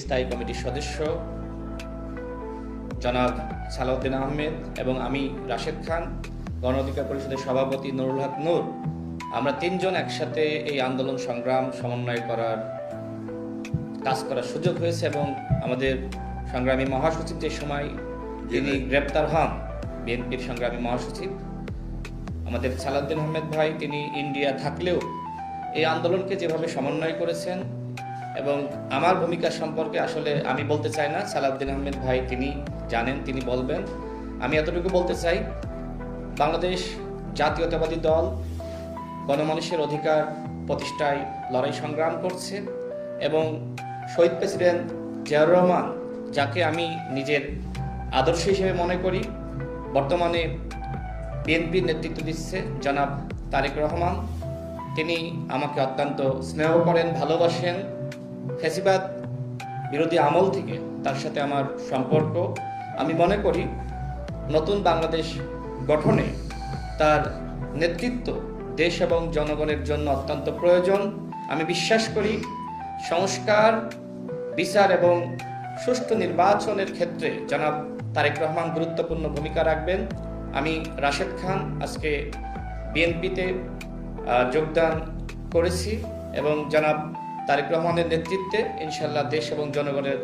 স্থায়ী কমিটির সদস্য জনাব সালাউদ্দিন আহমেদ এবং আমি রাশেদ খান, গণ অধিকার পরিষদের সভাপতি নুরুল হক নূর, আমরা তিনজন একসাথে এই আন্দোলন সংগ্রাম সমন্বয় কাজ করার সুযোগ হয়েছে এবং আমাদের সংগ্রামী মহাসচিব যে সময় তিনি গ্রেপ্তার হন, বিএনপির সংগ্রামী মহাসচিব আমাদের সালাউদ্দিন আহমেদ ভাই, তিনি ইন্ডিয়া থাকলেও এই আন্দোলনকে যেভাবে সমন্বয় করেছেন এবং আমার ভূমিকা সম্পর্কে আসলে আমি বলতে চাই না, সালাউদ্দিন আহমেদ ভাই তিনি জানেন, তিনি বলবেন। আমি এতটুকু বলতে চাই, বাংলাদেশ জাতীয়তাবাদী দল গণমানুষের অধিকার প্রতিষ্ঠায় লড়াই সংগ্রাম করছে এবং শহীদ প্রেসিডেন্ট জিয়াউর রহমান, যাকে আমি নিজের আদর্শ হিসেবে মনে করি, বর্তমানে বিএনপির নেতৃত্ব দিচ্ছে জনাব তারেক রহমান, তিনি আমাকে অত্যন্ত স্নেহ করেন, ভালোবাসেন। ফ্যাসিবাদ বিরোধী আমল থেকে তার সাথে আমার সম্পর্ক। আমি মনে করি নতুন বাংলাদেশ গঠনে তার নেতৃত্ব দেশ এবং জনগণের জন্য অত্যন্ত প্রয়োজন। আমি বিশ্বাস করি সংস্কার, বিচার এবং সুষ্ঠু নির্বাচনের ক্ষেত্রে জনাব তারেক রহমান গুরুত্বপূর্ণ ভূমিকা রাখবেন। আমি রাশেদ খান আজকে বিএনপিতে যোগদান করেছি এবং জনাব তারেক রহমানের নেতৃত্বে ইনশাআল্লাহ দেশ এবং জনগণের